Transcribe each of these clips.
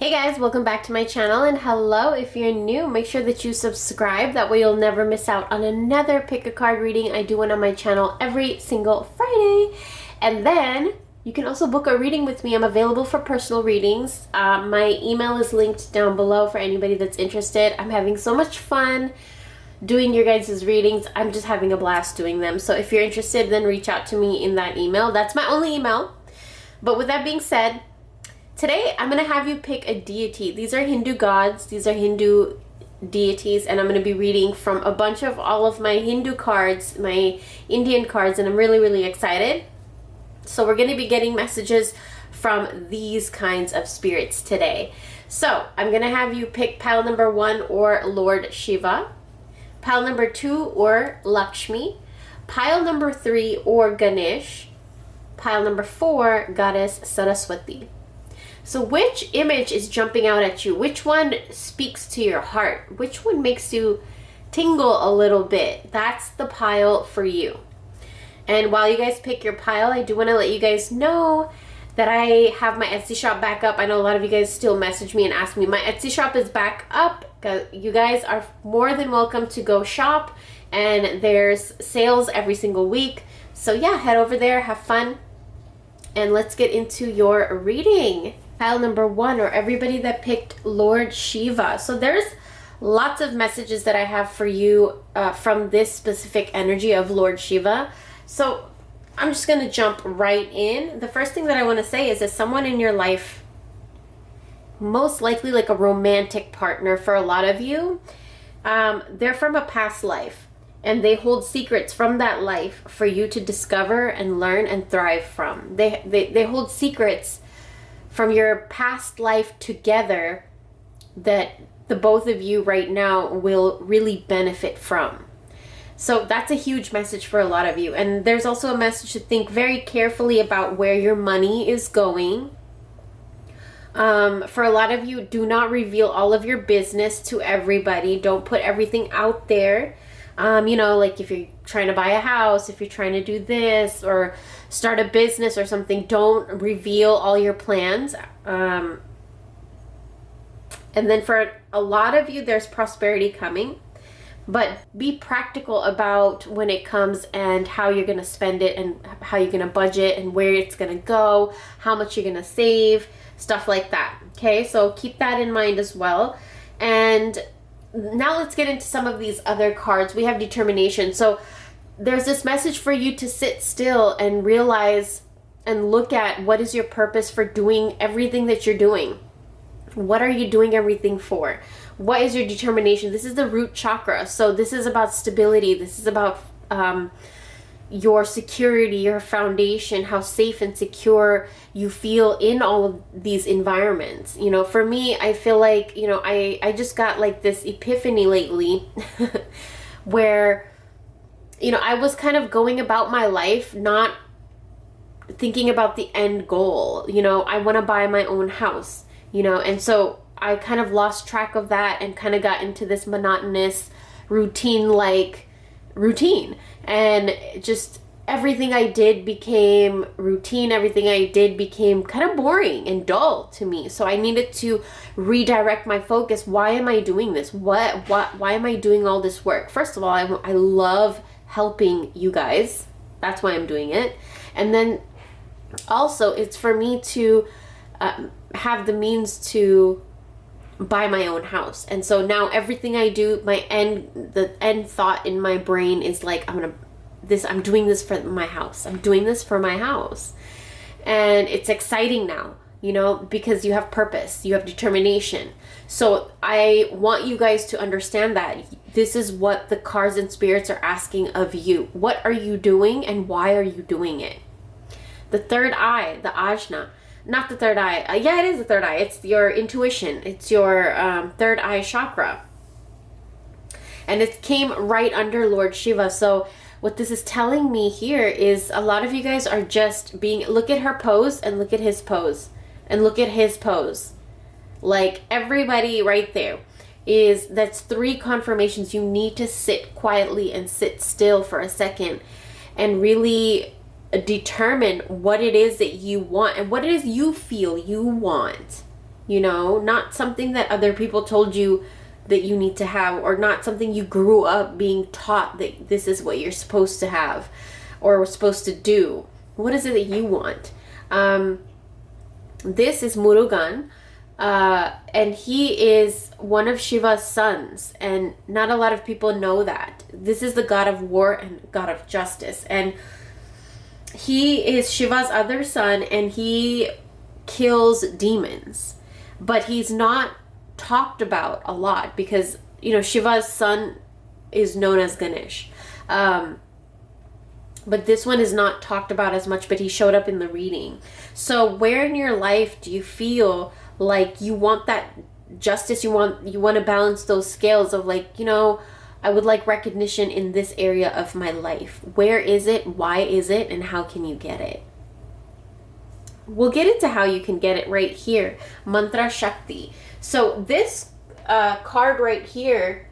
Hey guys, welcome back to my channel, and hello if you're new. Make sure that you subscribe, that way you'll never miss out on another pick a card reading. I do one on my channel every single Friday. And then you can also book a reading with me. I'm available for personal readings. My email is linked down below for anybody that's interested. I'm having so much fun doing your guys' readings. I'm just having a blast doing them. So if you're interested, then reach out to me in that email. That's my only email. But with that being said, today I'm going to have you pick a deity. These are Hindu gods, these are Hindu deities, and I'm going to be reading from a bunch of all of my Hindu cards, my Indian cards, and I'm really excited. So we're going to be getting messages from these kinds of spirits today. So I'm going to have you pick pile number 1 or Lord Shiva, pile number 2 or Lakshmi, pile number 3 or Ganesh, pile number 4 Goddess Saraswati. So which image is jumping out at you? Which one speaks to your heart? Which one makes you tingle a little bit? That's the pile for you. And while you guys pick your pile, I do want to let you guys know that I have my Etsy shop back up. I know a lot of you guys still message me and ask me. My Etsy shop is back up. You guys are more than welcome to go shop, and there's sales every single week. So yeah, head over there, have fun, and let's get into your reading. Pile number 1, or everybody that picked Lord Shiva. So there's lots of messages that I have for you from this specific energy of Lord Shiva. So I'm just going to jump right in. The first thing that I want to say is that someone in your life, most likely like a romantic partner for a lot of you, they're from a past life, and they hold secrets from that life for you to discover and learn and thrive from. They hold secrets from your past life together that the both of you right now will really benefit from. So that's a huge message for a lot of you. And there's also a message to think very carefully about where your money is going. For a lot of you, do not reveal all of your business to everybody. Don't put everything out there. You know, like if you're trying to buy a house, if you're trying to do this or start a business or something, don't reveal all your plans. And then for a lot of you, there's prosperity coming, but be practical about when it comes and how you're going to spend it and how you're going to budget and where it's going to go, how much you're going to save, stuff like that. Okay, so keep that in mind as well. And now let's get into some of these other cards. We have determination. So there's this message for you to sit still and realize and look at what is your purpose for doing everything that you're doing. What are you doing everything for? What is your determination? This is the root chakra. So this is about stability. This is about your security, your foundation, how safe and secure you feel in all of these environments. You know, for me, I feel like, you know, I just got like this epiphany lately where, you know, I was kind of going about my life not thinking about the end goal. You know, I want to buy my own house, you know, and so I kind of lost track of that and kind of got into this monotonous routine, and just everything I did became routine. Everything I did became kind of boring and dull to me. So I needed to redirect my focus. Why am I doing this? Why am I doing all this work? First of all, I love helping you guys. That's why I'm doing it. And then also it's for me to have the means to buy my own house. And so now everything I do, the end thought in my brain is like, I'm doing this for my house. I'm doing this for my house. And it's exciting now, you know, because you have purpose, you have determination. So I want you guys to understand that this is what the cards and spirits are asking of you. What are you doing and why are you doing it? The third eye, the ajna. Not the third eye. Yeah, it is the third eye. It's your intuition. It's your third eye chakra. And it came right under Lord Shiva. So what this is telling me here is a lot of you guys are just look at her pose and look at his pose and look at his pose. Like everybody right there that's 3 confirmations. You need to sit quietly and sit still for a second and really determine what it is that you want and what it is you feel you want. you know, not something that other people told you that you need to have, or not something you grew up being taught that this is what you're supposed to have or supposed to do. What is it that you want? This is Murugan, and he is one of Shiva's sons, and not a lot of people know that. This is the god of war and god of justice, and he is Shiva's other son, and he kills demons, but he's not talked about a lot because, you know, Shiva's son is known as Ganesh. But this one is not talked about as much, but he showed up in the reading. So where in your life do you feel like you want that justice? You want to balance those scales of like, you know, I would like recognition in this area of my life. Where is it? Why is it? And how can you get it? We'll get into how you can get it right here. Mantra Shakti. So this card right here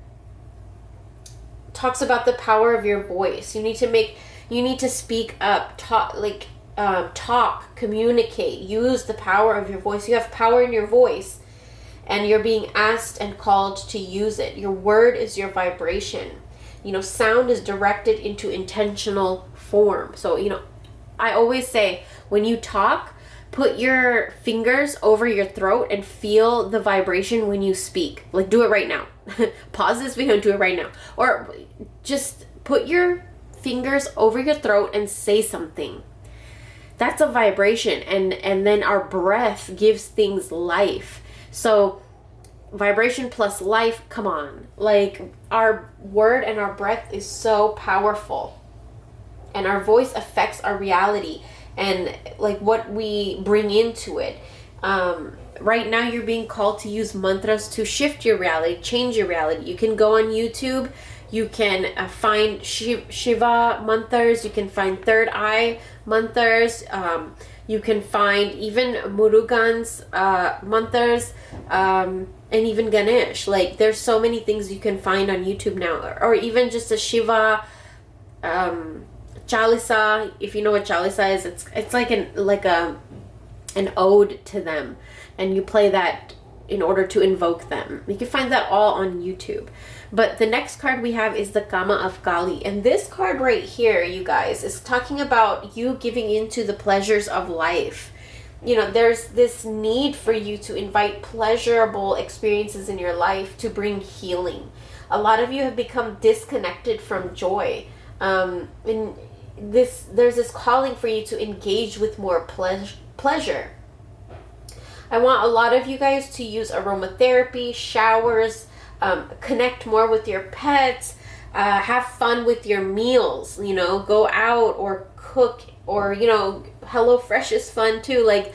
talks about the power of your voice. You need to speak up, talk, communicate, use the power of your voice. You have power in your voice, and you're being asked and called to use it. Your word is your vibration. You know, sound is directed into intentional form. So, you know, I always say when you talk, put your fingers over your throat and feel the vibration when you speak. Like, do it right now. Pause this video and do it right now. Or just put your fingers over your throat and say something. That's a vibration, and then our breath gives things life. So vibration plus life, come on. Like, our word and our breath is so powerful, and our voice affects our reality and like what we bring into it. Right now you're being called to use mantras to shift your reality, change your reality. You can go on YouTube. You can find Shiva mantras. You can find third eye mantras. You can find even Murugan's mantras, and even Ganesh. Like, there's so many things you can find on YouTube now. Or even just a Shiva Chalisa. If you know what Chalisa is, it's like an ode to them, and you play that in order to invoke them. You can find that all on YouTube. But the next card we have is the Kama of Kali. And this card right here, you guys, is talking about you giving into the pleasures of life. You know, there's this need for you to invite pleasurable experiences in your life to bring healing. A lot of you have become disconnected from joy. And there's this calling for you to engage with more pleasure. I want a lot of you guys to use aromatherapy, showers, connect more with your pets, have fun with your meals, you know, go out or cook, or, you know, HelloFresh is fun too. Like,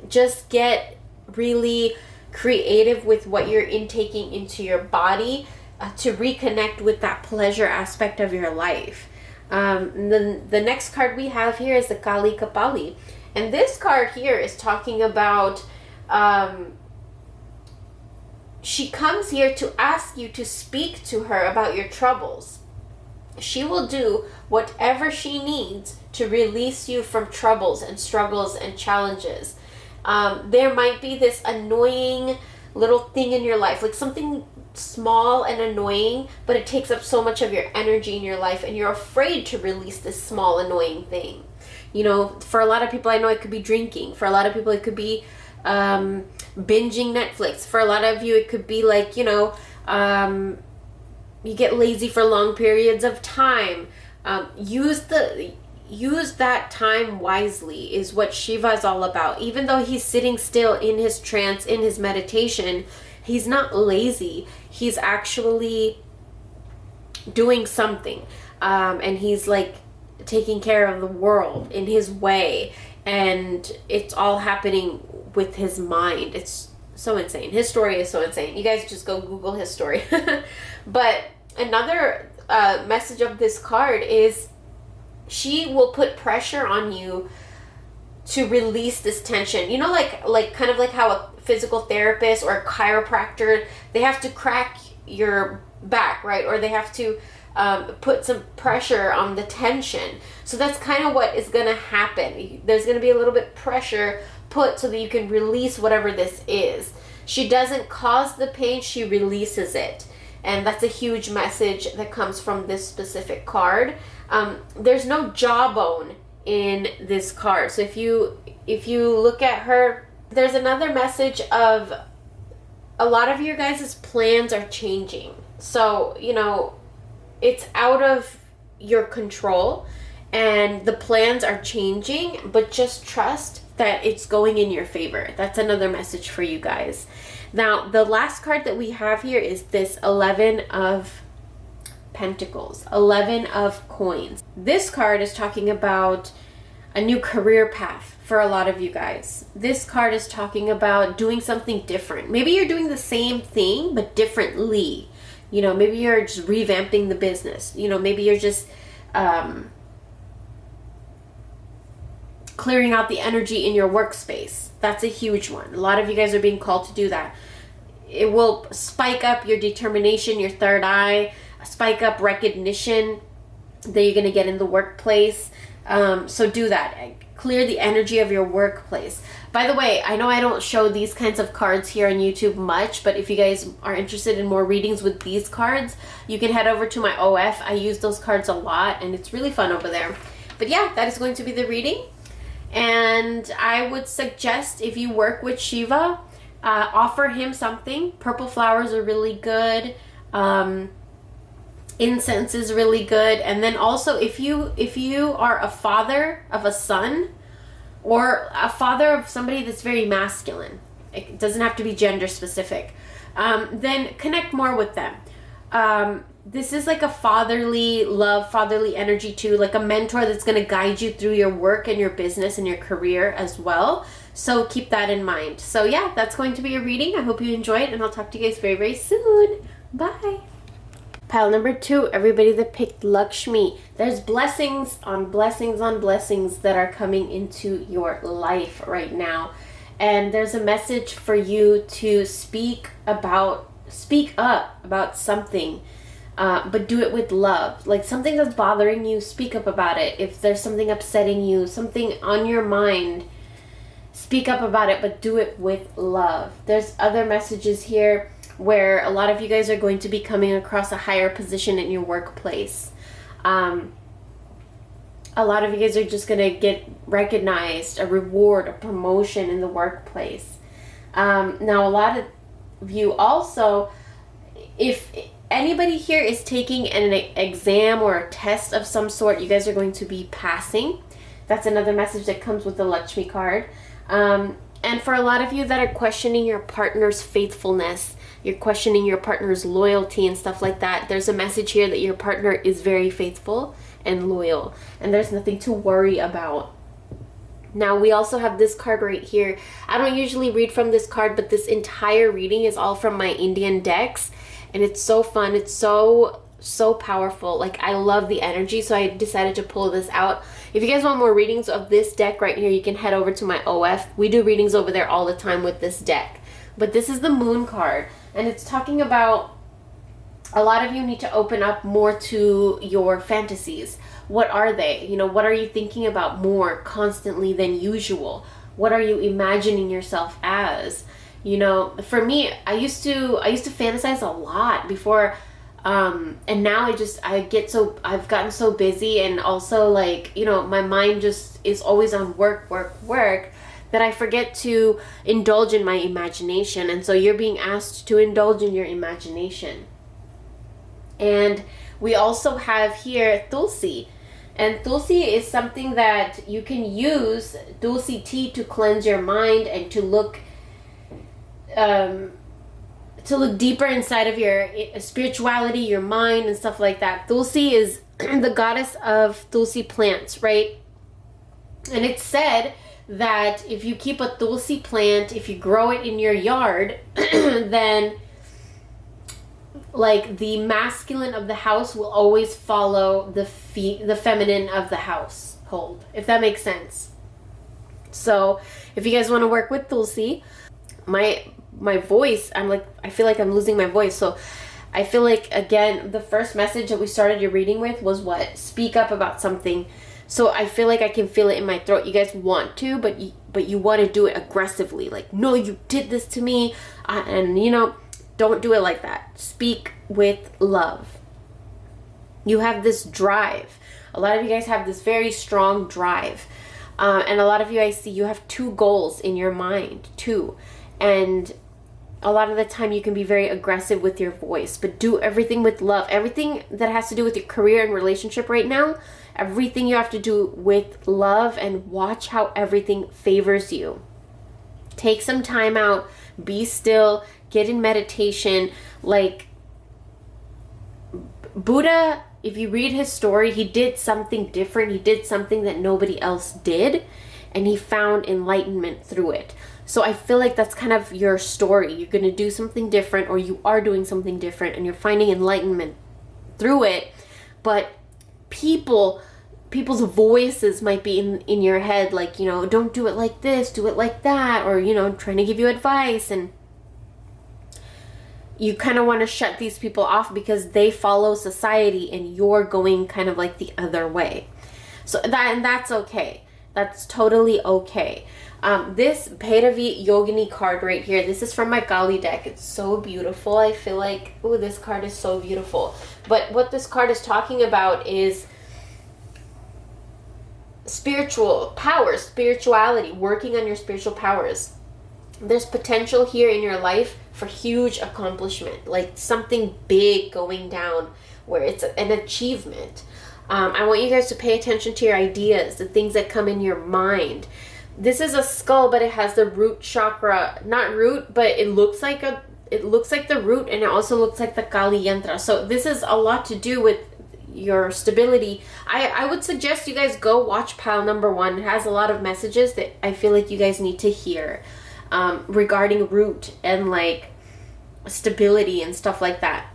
just get really creative with what you're intaking into your body to reconnect with that pleasure aspect of your life. And then the next card we have here is the Kali Kapali. And this card here is talking about she comes here to ask you to speak to her about your troubles. She will do whatever she needs to release you from troubles and struggles and challenges. There might be this annoying little thing in your life, like something small and annoying, but it takes up so much of your energy in your life, and you're afraid to release this small annoying thing. You know, for a lot of people, I know it could be drinking. For a lot of people, it could be binging Netflix. For a lot of you, it could be like, you know, you get lazy for long periods of time. Use that time wisely is what Shiva is all about. Even though he's sitting still in his trance, in his meditation, he's not lazy. He's actually doing something. And he's like taking care of the world in his way. And it's all happening with his mind. It's so insane. His story is so insane. You guys just go Google his story. But another message of this card is she will put pressure on you to release this tension. You know, like kind of like how a physical therapist or a chiropractor, they have to crack your back, right? Or they have to put some pressure on the tension. So that's kind of what is going to happen. There's going to be a little bit pressure put so that you can release whatever this is. She doesn't cause the pain, she releases it. And that's a huge message that comes from this specific card. There's no jawbone in this card. So if you look at her, there's another message of a lot of your guys' plans are changing. So, you know, it's out of your control and the plans are changing, but just trust that it's going in your favor. That's another message for you guys. Now, the last card that we have here is this 11 of Pentacles, 11 of Coins. This card is talking about a new career path for a lot of you guys. This card is talking about doing something different. Maybe you're doing the same thing, but differently. You know, maybe you're just revamping the business. You know, maybe you're just clearing out the energy in your workspace. That's a huge one. A lot of you guys are being called to do that. It will spike up your determination, your third eye, spike up recognition that you're going to get in the workplace. So do that. Clear the energy of your workplace. By the way, I know I don't show these kinds of cards here on YouTube much, but if you guys are interested in more readings with these cards, you can head over to my OF. I use those cards a lot and it's really fun over there. But yeah, that is going to be the reading. And I would suggest, if you work with Shiva, offer him something. Purple flowers are really good. Incense is really good. And then also, if you are a father of a son or a father of somebody that's very masculine, it doesn't have to be gender specific, then connect more with them. This is like a fatherly love, fatherly energy too, like a mentor that's going to guide you through your work and your business and your career as well. So keep that in mind. So yeah, that's going to be a reading. I hope you enjoyed, and I'll talk to you guys very, very soon. Bye. Pile number 2, everybody that picked Lakshmi. There's blessings on blessings on blessings that are coming into your life right now. And there's a message for you to speak up about something. But do it with love. Like something that's bothering you, speak up about it. If there's something upsetting you, something on your mind, speak up about it, but do it with love. There's other messages here where a lot of you guys are going to be coming across a higher position in your workplace. A lot of you guys are just going to get recognized, a reward, a promotion in the workplace. Now, a lot of you also, if anybody here is taking an exam or a test of some sort, you guys are going to be passing. That's another message that comes with the Lakshmi card. And for a lot of you that are questioning your partner's faithfulness, you're questioning your partner's loyalty and stuff like that, there's a message here that your partner is very faithful and loyal, and there's nothing to worry about. Now, we also have this card right here. I don't usually read from this card, but this entire reading is all from my Indian decks. And it's so fun. It's so powerful. Like, I love the energy, so I decided to pull this out. If you guys want more readings of this deck right here, you can head over to my OF. We do readings over there all the time with this deck. But this is the Moon card, and it's talking about a lot of you need to open up more to your fantasies. What are they? You know, what are you thinking about more constantly than usual? What are you imagining yourself as? You know, for me, I used to fantasize a lot before, and now I've gotten so busy, and also, like, you know, my mind just is always on work, that I forget to indulge in my imagination. And so you're being asked to indulge in your imagination. And we also have here Tulsi. And Tulsi is something that you can use, Tulsi tea, to cleanse your mind and to look deeper inside of your spirituality, your mind, and stuff like that. Tulsi is the goddess of Tulsi plants, right? And it's said that if you keep a Tulsi plant, if you grow it in your yard, then like the masculine of the house will always follow the feminine of the household, if that makes sense. So if you guys want to work with Tulsi, my voice, I feel like I'm losing my voice. So I feel like, again, the first message that we started your reading with was what? Speak up about something. So I feel like I can feel it in my throat. You guys want to, but you want to do it aggressively. Like, no, you did this to me. And, you know, don't do it like that. Speak with love. You have this drive. A lot of you guys have this very strong drive. And a lot of you, I see you have 2 goals in your mind, too. And a lot of the time you can be very aggressive with your voice, but do everything with love. Everything that has to do with your career and relationship right now, everything you have to do with love, and watch how everything favors you. Take some time out, be still, get in meditation. Like Buddha, if you read his story, he did something different. He did something that nobody else did, and he found enlightenment through it. So I feel like that's kind of your story. You're going to do something different, or you are doing something different, and you're finding enlightenment through it. But people's voices might be in your head, like, you know, don't do it like this, do it like that, or, you know, trying to give you advice. And you kind of want to shut these people off because they follow society and you're going kind of like the other way. So that's okay. That's totally okay. This Bhairavi Yogini card right here, this is from my Kali deck. It's so beautiful. I feel like, oh, this card is so beautiful. But what this card is talking about is spiritual power, spirituality, working on your spiritual powers. There's potential here in your life for huge accomplishment, like something big going down where it's an achievement. I want you guys to pay attention to your ideas, the things that come in your mind. This is a skull, but it has the root chakra, not root, but it looks like the root, and it also looks like the Kali Yantra. So this is a lot to do with your stability. I would suggest you guys go watch pile number 1. It has a lot of messages that I feel like you guys need to hear regarding root and like stability and stuff like that.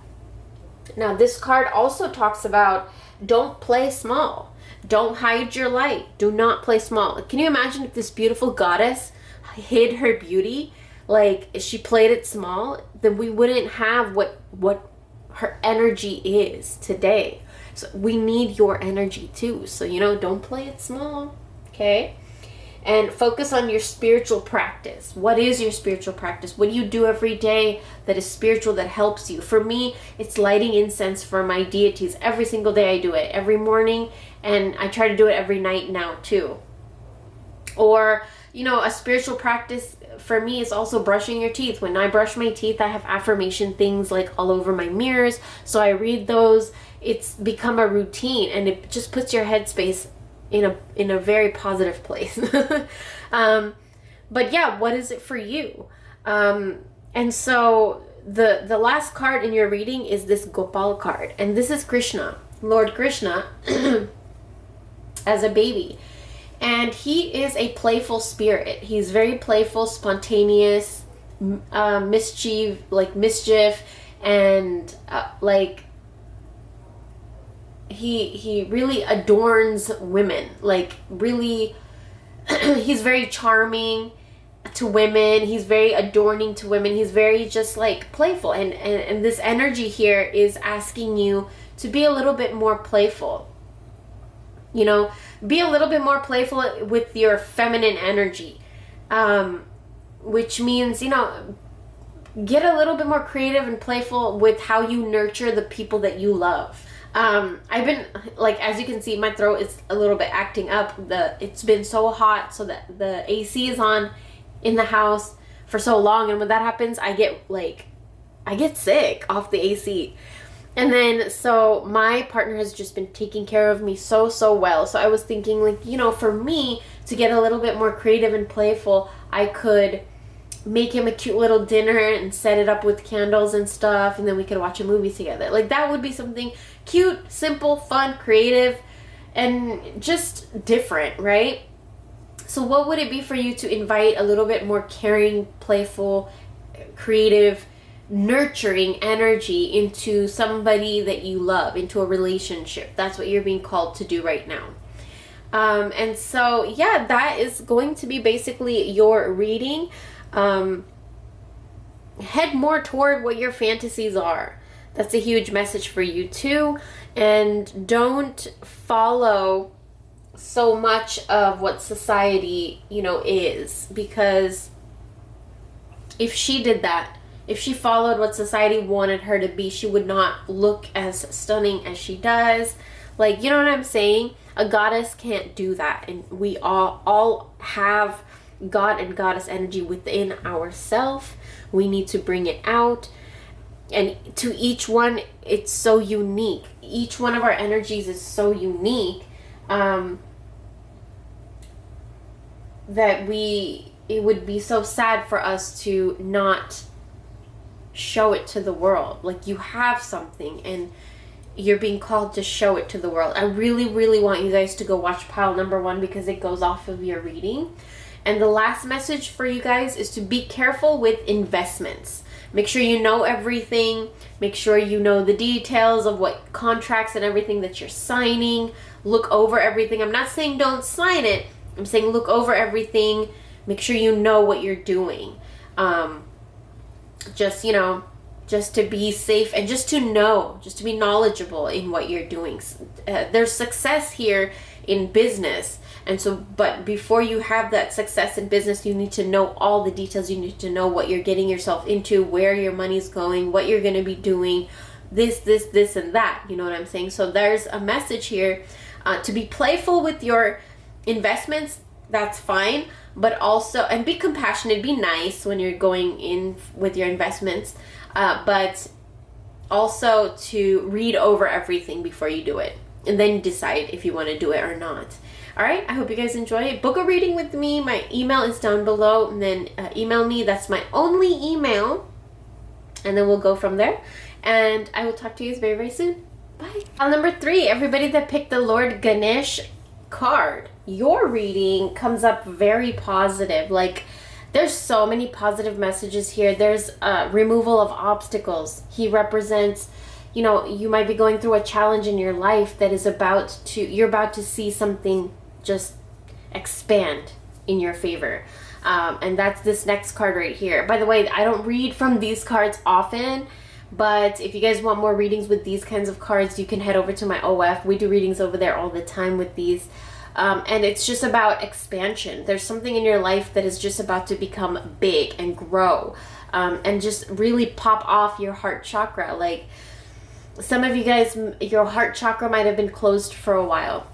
Now this card also talks about don't play small. Don't hide your light. Do not play small. Can you imagine if this beautiful goddess hid her beauty? Like, if she played it small, then we wouldn't have what her energy is today. So we need your energy too. So, you know, don't play it small. Okay? And focus on your spiritual practice. What is your spiritual practice? What do you do every day that is spiritual, that helps you? For me, it's lighting incense for my deities. Every single day I do it. Every morning, and I try to do it every night now too. Or, you know, a spiritual practice for me is also brushing your teeth. When I brush my teeth, I have affirmation things like all over my mirrors. So I read those. It's become a routine, and it just puts your headspace in a very positive place. But yeah, what is it for you? And so the last card in your reading is this Gopal card, and this is Krishna, Lord Krishna, as a baby. And he is a playful spirit. He's very playful, spontaneous, mischief, and like he really adorns women. Like, really, he's very charming to women. He's very adorning to women. He's very just like playful. And this energy here is asking you to be a little bit more playful. You know, be a little bit more playful with your feminine energy. Which means, you know, get a little bit more creative and playful with how you nurture the people that you love. I've been, like, as you can see, my throat is a little bit acting up. It's been so hot, so that the AC is on in the house for so long, and when that happens, I get sick off the AC. And then, so my partner has just been taking care of me so well. So I was thinking, like, you know, for me to get a little bit more creative and playful, I could make him a cute little dinner and set it up with candles and stuff, and then we could watch a movie together. Like, that would be something cute, simple, fun, creative, and just different, right? So what would it be for you to invite a little bit more caring, playful, creative, nurturing energy into somebody that you love, into a relationship? That's what you're being called to do right now. And so, yeah, that is going to be basically your reading. Head more toward what your fantasies are. That's a huge message for you too. And don't follow so much of what society, you know, is. Because if she did that, if she followed what society wanted her to be, she would not look as stunning as she does. Like, you know what I'm saying? A goddess can't do that. And we all have God and goddess energy within ourselves. We need to bring it out. And to each one, it's so unique. Each one of our energies is so unique that it would be so sad for us to not show it to the world. Like, you have something and you're being called to show it to the world. I really, really want you guys to go watch pile number 1 because it goes off of your reading. And the last message for you guys is to be careful with investments. Make sure you know everything. Make sure you know the details of what contracts and everything that you're signing. Look over everything. I'm not saying don't sign it. I'm saying look over everything. Make sure you know what you're doing. Just, you know, just to be safe and just to know, just to be knowledgeable in what you're doing. There's success here in business. And so, but before you have that success in business, you need to know all the details. You need to know what you're getting yourself into, where your money's going, what you're going to be doing, this, and that. You know what I'm saying? So there's a message here to be playful with your investments. That's fine. But also, and be compassionate, be nice when you're going in with your investments. But also to read over everything before you do it. And then decide if you want to do it or not. All right, I hope you guys enjoy it. Book a reading with me. My email is down below. And then email me. That's my only email. And then we'll go from there. And I will talk to you guys very, very soon. Bye. Number 3, everybody that picked the Lord Ganesh card, your reading comes up very positive. Like, there's so many positive messages here. There's removal of obstacles. He represents, you know, you might be going through a challenge in your life that is you're about to see something just expand in your favor. And that's this next card right here. By the way, I don't read from these cards often, but if you guys want more readings with these kinds of cards, you can head over to my OF. We do readings over there all the time with these. And it's just about expansion. There's something in your life that is just about to become big and grow, and just really pop off your heart chakra. Like, some of you guys, your heart chakra might have been closed for a while,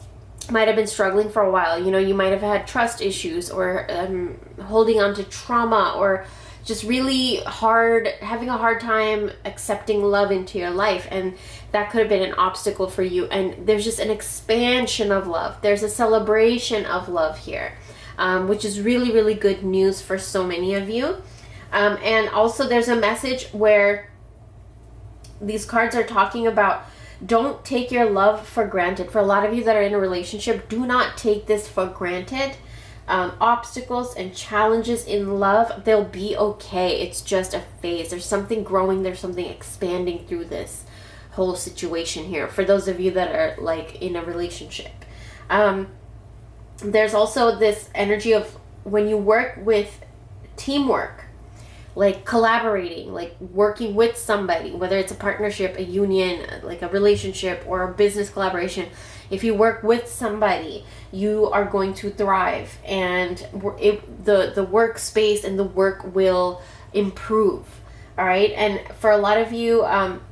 might have been struggling for a while. You know, you might have had trust issues or holding on to trauma, or just really having a hard time accepting love into your life. And that could have been an obstacle for you. And there's just an expansion of love. There's a celebration of love here, which is really, really good news for so many of you. And also there's a message where these cards are talking about, don't take your love for granted. For a lot of you that are in a relationship, do not take this for granted. Obstacles and challenges in love, they'll be okay. It's just a phase. There's something growing. There's something expanding through this whole situation here. For those of you that are like in a relationship, there's also this energy of when you work with teamwork, like collaborating, like working with somebody, whether it's a partnership, a union, like a relationship, or a business collaboration. If you work with somebody, you are going to thrive, and the workspace and the work will improve. All right. And for a lot of you,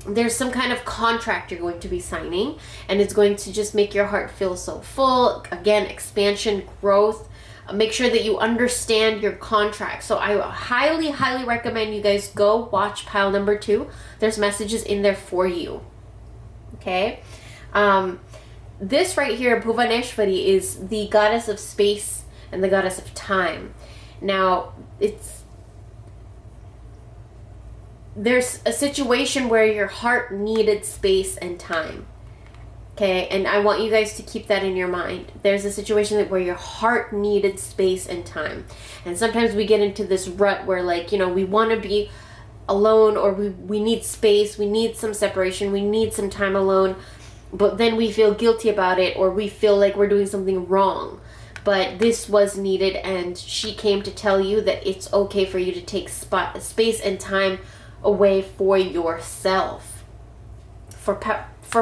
there's some kind of contract you're going to be signing, and it's going to just make your heart feel so full. Again, expansion, growth. Make sure that you understand your contract. So I highly, highly recommend you guys go watch pile number 2. There's messages in there for you. Okay. This right here, Bhuvaneshwari, is the goddess of space and the goddess of time. Now, there's a situation where your heart needed space and time. Okay, and I want you guys to keep that in your mind. There's a situation where your heart needed space and time. And sometimes we get into this rut where, like, you know, we want to be alone, or we need space, we need some separation, we need some time alone, but then we feel guilty about it, or we feel like we're doing something wrong. But this was needed, and she came to tell you that it's okay for you to take space and time away for yourself, for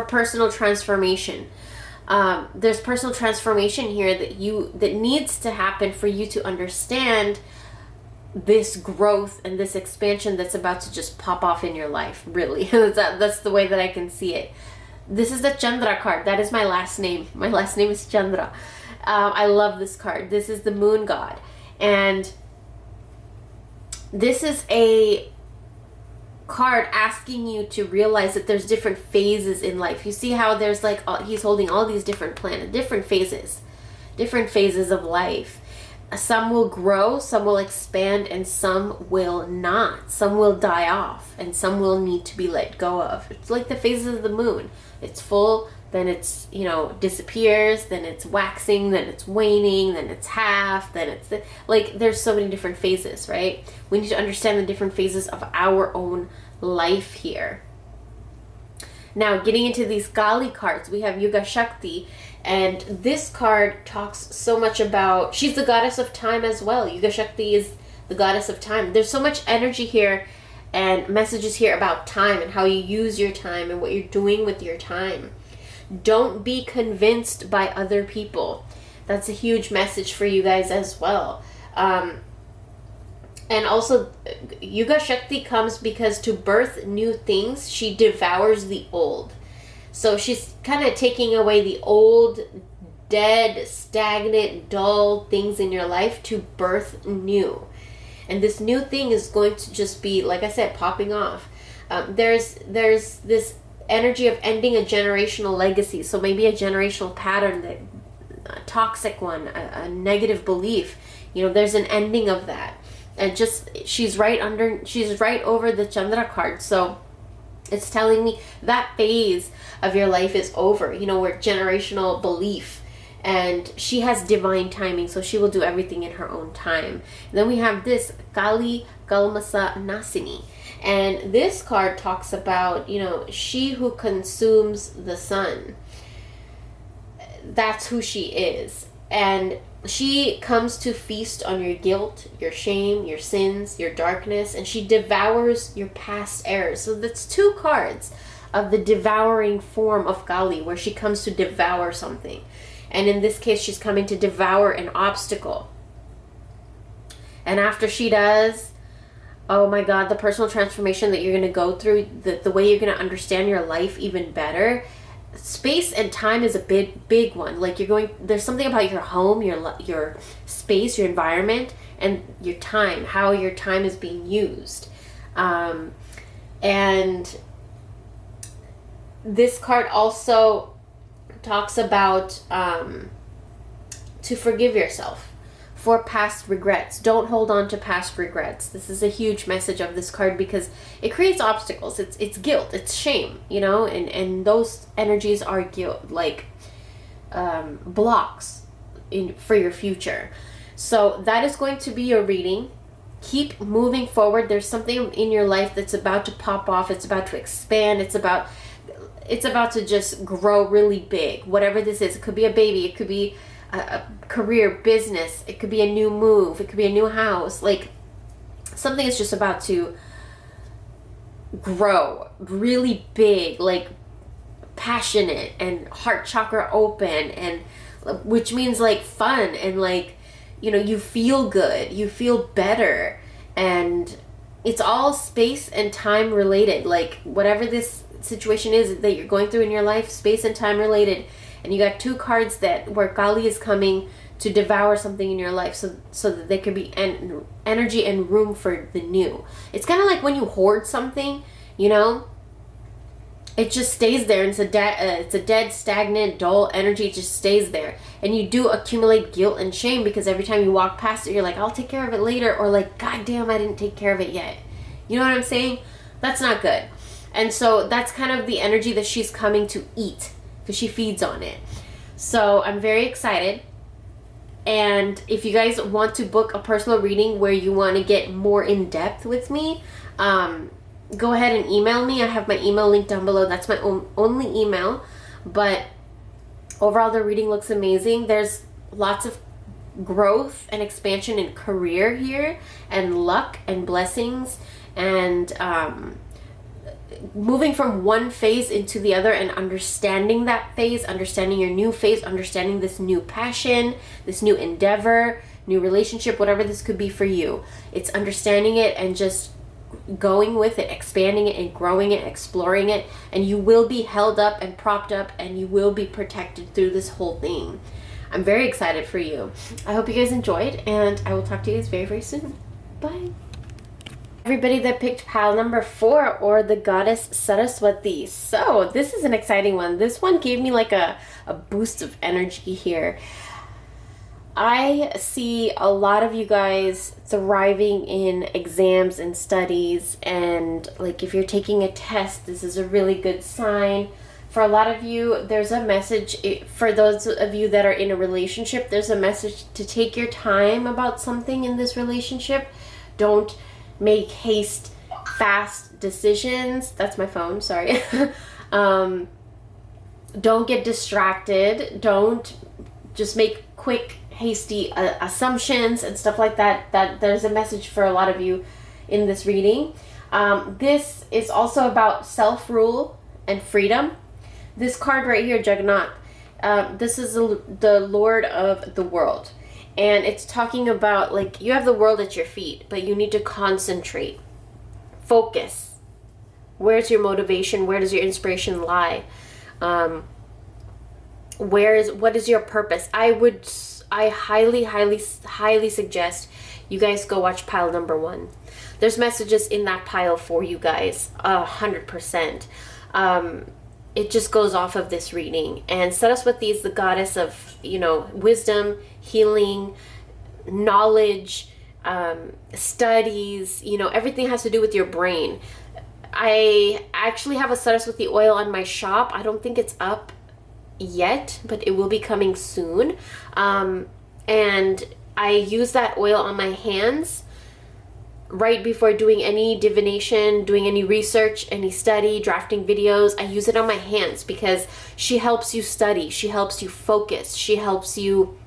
personal transformation. There's personal transformation here that needs to happen for you to understand this growth and this expansion that's about to just pop off in your life, really. That's the way that I can see it. This is the Chandra card. That is my last name. My last name is Chandra. I love this card. This is the moon god. And this is a card asking you to realize that there's different phases in life. You see how there's like, he's holding all these different planets, different phases of life. Some will grow, some will expand, and some will not. Some will die off, and some will need to be let go of. It's like the phases of the moon. It's full, then it's, disappears, then it's waxing, then it's waning, then it's half, then it's like there's so many different phases, right? We need to understand the different phases of our own life here. Now, getting into these Kali cards, we have Yuga Shakti, and this card talks so much about, she's the goddess of time as well. Yuga Shakti is the goddess of time. There's so much energy here and messages here about time and how you use your time and what you're doing with your time. Don't be convinced by other people. That's a huge message for you guys as well. And also, Yuga Shakti comes because to birth new things, she devours the old. So she's kind of taking away the old, dead, stagnant, dull things in your life to birth new. And this new thing is going to just be, like I said, popping off. There's this energy of ending a generational legacy. So maybe a generational pattern, a toxic one, a negative belief. There's an ending of that. And she's right over the Chandra card. So it's telling me that phase of your life is over, where generational belief. And she has divine timing, so she will do everything in her own time. And then we have this Kali Kalmasa Nasini. And this card talks about, she who consumes the sun. That's who she is. And she comes to feast on your guilt, your shame, your sins, your darkness, and she devours your past errors. So that's two cards of the devouring form of Kali, where she comes to devour something. And in this case, she's coming to devour an obstacle. And after she does, oh my God, the personal transformation that you're going to go through, the way you're going to understand your life even better. Space and time is a big one. Like there's something about your home, your space, your environment, and your time, how your time is being used. And this card also talks about to forgive yourself for past regrets. Don't hold on to past regrets. This is a huge message of this card because it creates obstacles. It's guilt, it's shame, and those energies are guilt, like blocks for your future. So that is going to be your reading. Keep moving forward. There's something in your life that's about to pop off. It's about to expand. It's about to just grow really big. Whatever this is, it could be a baby, it could be a career, business, it could be a new move, it could be a new house. Like something is just about to grow really big, like passionate and heart chakra open, and which means like fun and like, you feel good, you feel better, and it's all space and time related. Like whatever this situation is that you're going through in your life, space and time related. And you got two cards where Kali is coming to devour something in your life, so that there could be energy and room for the new. It's kind of like when you hoard something, it just stays there, and it's a dead, stagnant, dull energy. It just stays there, and you do accumulate guilt and shame because every time you walk past it, you're like, I'll take care of it later, or like, God damn, I didn't take care of it yet. You know what I'm saying? That's not good. And so that's kind of the energy that she's coming to eat, because she feeds on it. So I'm very excited. And if you guys want to book a personal reading where you want to get more in depth with me, go ahead and email me. I have my email link down below. That's my only email. But overall, the reading looks amazing. There's lots of growth and expansion in career here, and luck and blessings, and moving from one phase into the other and understanding that phase, understanding your new phase, understanding this new passion, this new endeavor, new relationship, whatever this could be for you. It's understanding it and just going with it, expanding it and growing it, exploring it, and you will be held up and propped up and you will be protected through this whole thing. I'm very excited for you. I hope you guys enjoyed, and I will talk to you guys very, very soon. Bye. Everybody that picked pile number 4, or the goddess Saraswati. So this is an exciting one. This one gave me like a boost of energy here. I see a lot of you guys thriving in exams and studies, and like if you're taking a test, this is a really good sign. For a lot of you, there's a message. For those of you that are in a relationship, there's a message to take your time about something in this relationship. Don't make fast decisions. That's my phone, sorry. Don't get distracted. Don't just make quick, hasty assumptions and stuff like that. There's a message for a lot of you in this reading. This is also about self-rule and freedom. This card right here, Jagannath, this is the Lord of the world. And it's talking about, like, you have the world at your feet, but you need to concentrate. Focus. Where's your motivation? Where does your inspiration lie? What is your purpose? I highly suggest you guys go watch pile number 1. There's messages in that pile for you guys, 100%. It just goes off of this reading. And Saraswati is the goddess of, wisdom, healing, knowledge, studies, everything has to do with your brain. I actually have a Saraswati oil on my shop. I don't think it's up yet, but it will be coming soon. And I use that oil on my hands right before doing any divination, doing any research, any study, drafting videos. I use it on my hands because she helps you study. She helps you focus. She helps you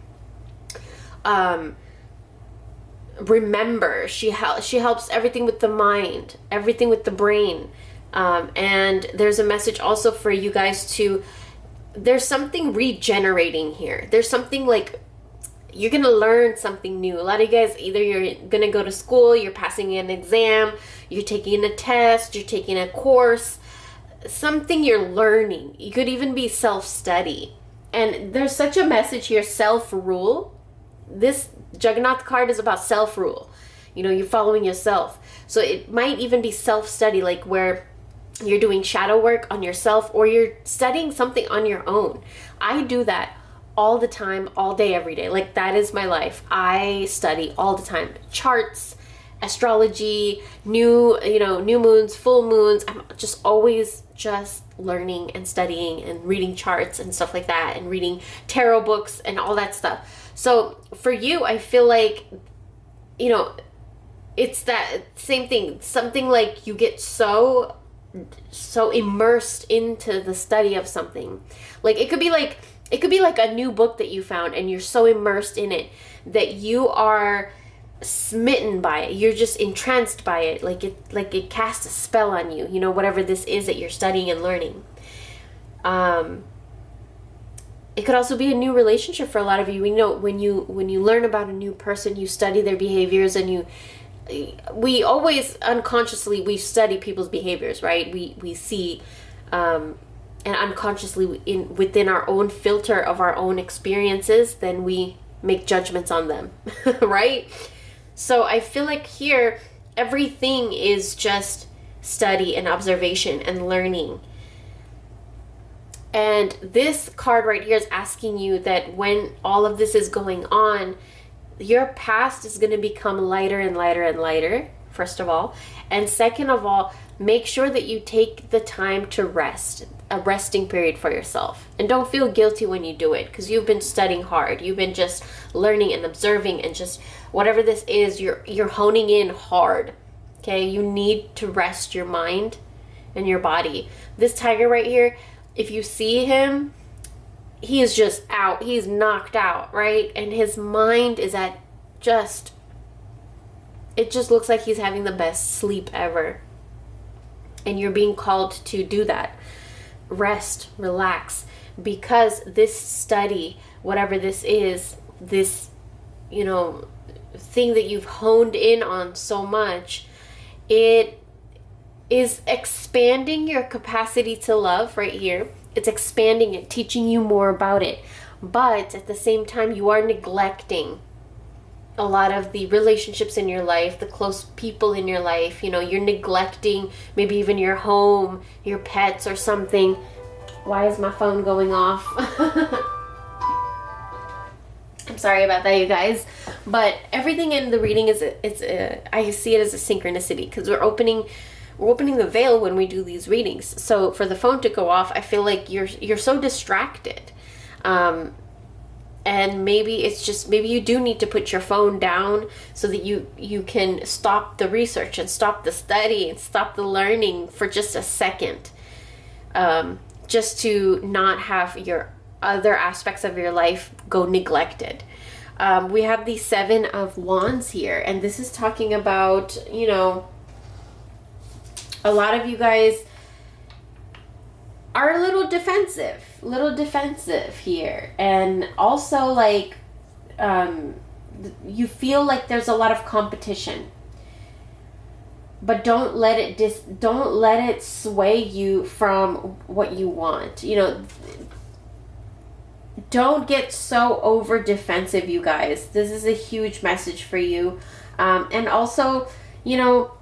remember. She helps everything with the mind, everything with the brain. And there's a message also for you guys to, there's something regenerating here. There's something like, you're going to learn something new. A lot of you guys, either you're going to go to school, you're passing an exam, you're taking a test, you're taking a course, something you're learning. You could even be self-study. And there's such a message here, self-rule. This Jagannath card is about self-rule. You're following yourself. So it might even be self-study, like where you're doing shadow work on yourself or you're studying something on your own. I do that all the time, all day, every day. Like, that is my life. I study all the time. Charts, astrology, new moons, full moons. I'm just always just learning and studying and reading charts and stuff like that, and reading tarot books and all that stuff. So for you, I feel like, it's that same thing. Something like you get so immersed into the study of something. Like, it could be like a new book that you found and you're so immersed in it that you are smitten by it. You're just entranced by it. Like it casts a spell on you, whatever this is that you're studying and learning. It could also be a new relationship for a lot of you. We know when you learn about a new person, you study their behaviors, and we always unconsciously, we study people's behaviors, right? We see, and unconsciously within our own filter of our own experiences, then we make judgments on them, right? So I feel like here, everything is just study and observation and learning. And this card right here is asking you that when all of this is going on, your past is going to become lighter and lighter and lighter, first of all. And second of all, make sure that you take the time to rest, a resting period for yourself. And don't feel guilty when you do it, because you've been studying hard. You've been just learning and observing, and just whatever this is, you're honing in hard. Okay, you need to rest your mind and your body. This tiger right here, if you see him, he is just out. He's knocked out, right? And his mind is at it just looks like he's having the best sleep ever. And you're being called to do that. Rest, relax, because this study, whatever this is, this, you know, thing that you've honed in on so much, it is expanding your capacity to love right here. It's expanding it, teaching you more about it. But at the same time, you are neglecting a lot of the relationships in your life, the close people in your life. You know, you're neglecting maybe even your home, your pets or something. Why is my phone going off? I'm sorry about that, you guys. But everything in the reading I see it as a synchronicity, because we're opening the veil when we do these readings. So for the phone to go off, I feel like you're so distracted. And maybe it's just, maybe you do need to put your phone down so that you can stop the research and stop the study and stop the learning for just a second. Just to not have your other aspects of your life go neglected. We have the 7 of Wands here, and this is talking about, you know, a lot of you guys are a little defensive here. And also, like, you feel like there's a lot of competition, but don't let it sway you from what you want. You know, don't get so over defensive, you guys. This is a huge message for you. And also, you know,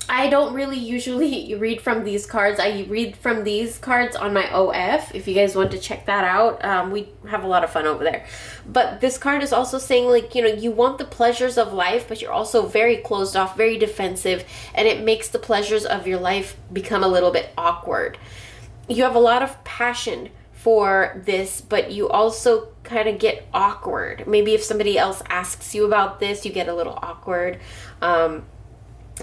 I don't really usually read from these cards. I read from these cards on my OF. If you guys want to check that out, we have a lot of fun over there. But this card is also saying, like, you know, you want the pleasures of life, but you're also very closed off, very defensive, and it makes the pleasures of your life become a little bit awkward. You have a lot of passion for this, but you also kind of get awkward. Maybe if somebody else asks you about this, you get a little awkward.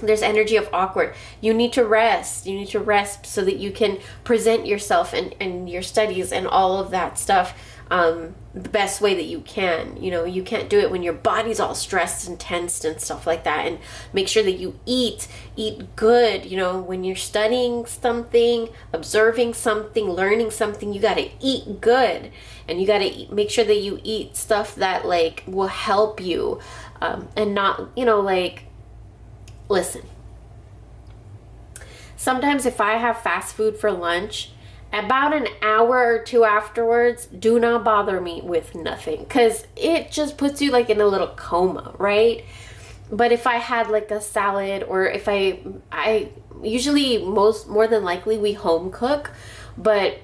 There's energy of awkward. You need to rest. You need to rest so that you can present yourself and your studies and all of that stuff the best way that you can. You know, you can't do it when your body's all stressed and tensed and stuff like that. And make sure that you eat good. You know, when you're studying something, observing something, learning something, you got to eat good. And you got to make sure that you eat stuff that, like, will help you and not, you know, like, listen, sometimes if I have fast food for lunch, about an hour or two afterwards, do not bother me with nothing, because it just puts you like in a little coma, right? But if I had like a salad, or if I usually more than likely we home cook, but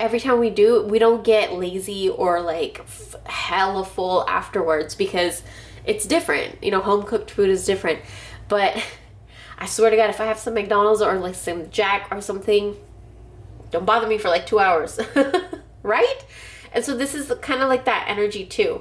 every time we do, we don't get lazy or like hella full afterwards, because it's different. You know, home cooked food is different. But I swear to God, if I have some McDonald's or like some Jack or something, don't bother me for like 2 hours, right? And so this is kind of like that energy too,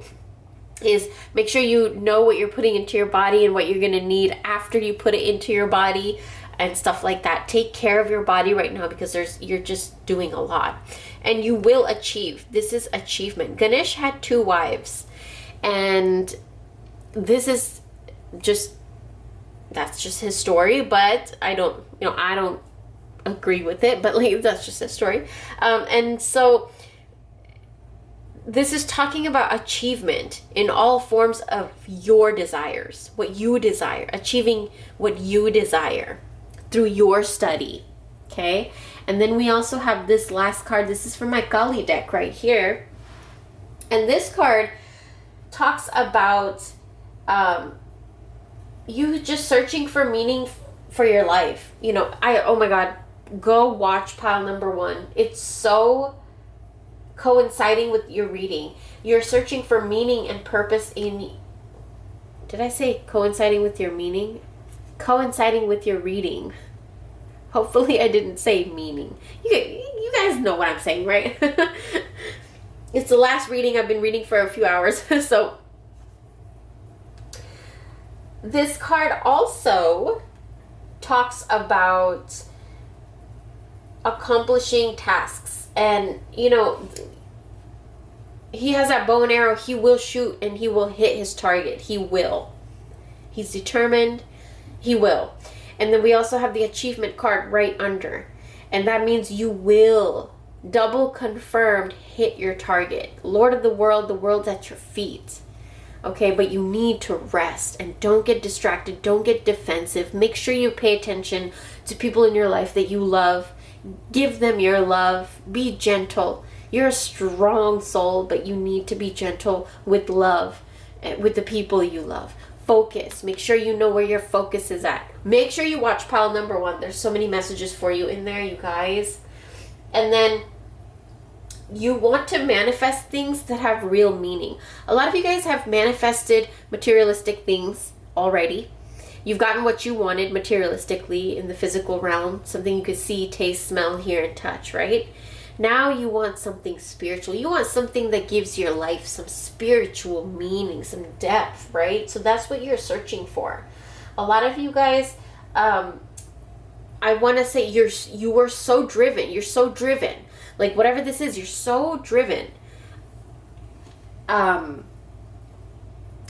is make sure you know what you're putting into your body and what you're going to need after you put it into your body and stuff like that. Take care of your body right now, because you're just doing a lot, and you will achieve. This is achievement. Ganesh had 2 wives, and this is just, that's just his story, but I don't agree with it, but like, that's just his story. And so this is talking about achievement in all forms of your desires, what you desire, achieving what you desire through your study. Okay. And then we also have this last card. This is from my Kali deck right here. And this card talks about, you just searching for meaning for your life. You know, oh my God, go watch pile number 1. It's so coinciding with your reading. You're searching for meaning and purpose in, did I say coinciding with your meaning? Coinciding with your reading. Hopefully I didn't say meaning. You guys know what I'm saying, right? It's the last reading. I've been reading for a few hours. So this card also talks about accomplishing tasks. And, you know, he has that bow and arrow. He will shoot and he will hit his target. He will. He's determined. He will. And then we also have the achievement card right under. And that means you will, double confirmed, hit your target. Lord of the world's at your feet. Okay, but you need to rest and don't get distracted. Don't get defensive. Make sure you pay attention to people in your life that you love. Give them your love. Be gentle. You're a strong soul, but you need to be gentle with love, with the people you love. Focus. Make sure you know where your focus is at. Make sure you watch pile number 1. There's so many messages for you in there, you guys. And then you want to manifest things that have real meaning. A lot of you guys have manifested materialistic things already. You've gotten what you wanted materialistically in the physical realm, something you could see, taste, smell, hear, and touch, right? Now you want something spiritual. You want something that gives your life some spiritual meaning, some depth, right? So that's what you're searching for. A lot of you guys, I want to say you are so driven. You're so driven. Like whatever this is, you're so driven. And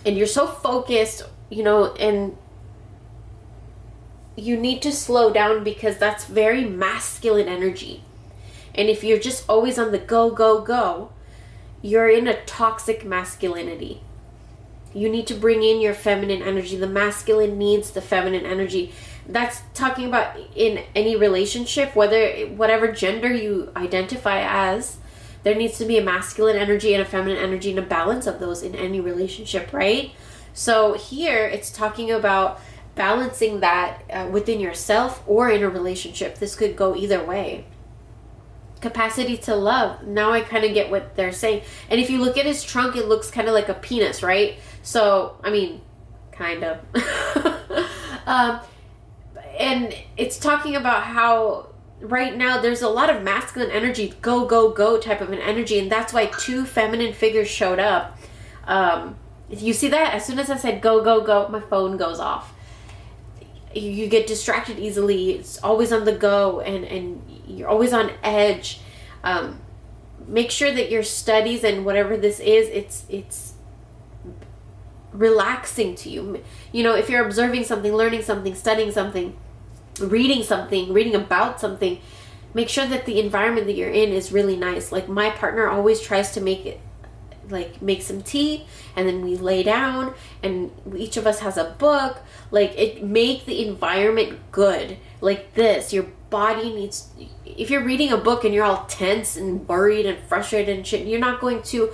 you're so focused, you know, and you need to slow down because that's very masculine energy. And if you're just always on the go, go, go, you're in a toxic masculinity. You need to bring in your feminine energy. The masculine needs the feminine energy. That's talking about in any relationship, whatever gender you identify as, there needs to be a masculine energy and a feminine energy and a balance of those in any relationship, right? So here it's talking about balancing that within yourself or in a relationship. This could go either way. Capacity to love. Now I kind of get what they're saying. And if you look at his trunk, it looks kind of like a penis, right? So, I mean, kind of. And it's talking about how right now there's a lot of masculine energy, go, go, go type of an energy. And that's why 2 feminine figures showed up. You see that? As soon as I said go, go, go, my phone goes off. You get distracted easily. It's always on the go and you're always on edge. Make sure that your studies and whatever this is, it's relaxing to you. You know, if you're observing something, learning something, studying something, reading about something, make sure that the environment that you're in is really nice. Like my partner always tries to make some tea and then we lay down and each of us has a book. Make the environment good. Like this, your body needs, if you're reading a book and you're all tense and worried and frustrated and shit, you're not going to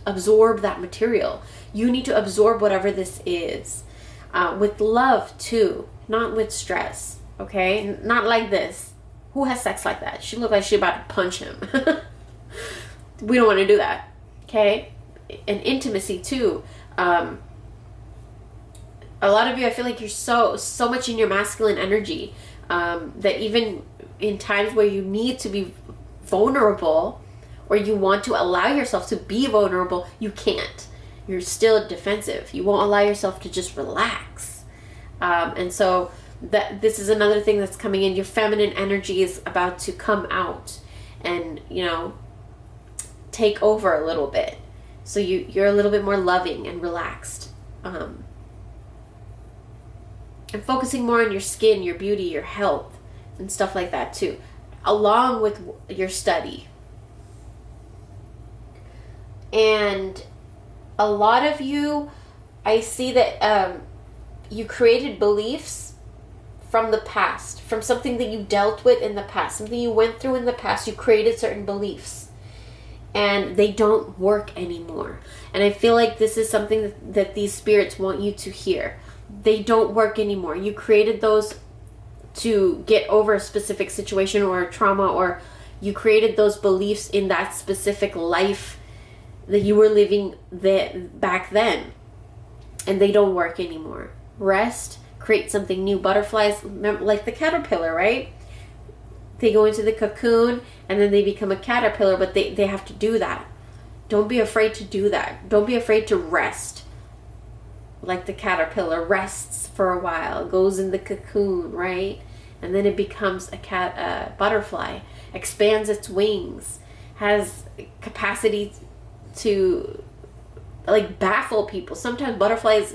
absorb that material. You need to absorb whatever this is with love too, not with stress. Okay, not like this. Who has sex like that? She looked like she about to punch him. We don't want to do that. Okay, and intimacy too. A lot of you, I feel like you're so much in your masculine energy that even in times where you need to be vulnerable or you want to allow yourself to be vulnerable, you can't. You're still defensive. You won't allow yourself to just relax. And so this is another thing that's coming in. Your feminine energy is about to come out and, you know, take over a little bit. So you're a little bit more loving and relaxed. And focusing more on your skin, your beauty, your health, and stuff like that too, along with your study. And a lot of you, I see that you created beliefs from the past, from something that you dealt with in the past, something you went through in the past. You created certain beliefs and they don't work anymore. And I feel like this is something that these spirits want you to hear. They don't work anymore. You created those to get over a specific situation or a trauma, or you created those beliefs in that specific life that you were living back then, and they don't work anymore. Rest, create something new. Butterflies, like the caterpillar, right? They go into the cocoon and then they become a caterpillar, but they have to do that. Don't be afraid to do that. Don't be afraid to rest. Like the caterpillar rests for a while, goes in the cocoon, right? And then it becomes a butterfly, expands its wings, has capacity to like baffle people. Some butterflies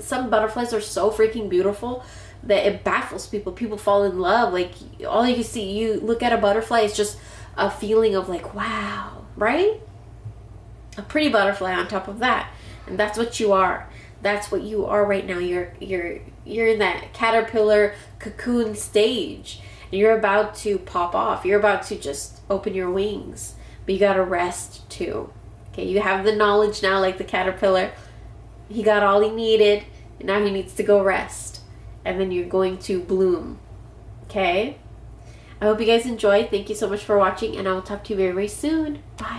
are so freaking beautiful that it baffles people. People fall in love. Like, all you can see, you look at a butterfly, it's just a feeling of like, wow, right? A pretty butterfly on top of that. And that's what you are. That's what you are right now. You're in that caterpillar cocoon stage. And you're about to pop off. You're about to just open your wings. But you gotta rest too. Okay, you have the knowledge now, like the caterpillar. He got all he needed, and now he needs to go rest. And then you're going to bloom. Okay? I hope you guys enjoyed. Thank you so much for watching, and I will talk to you very, very soon. Bye.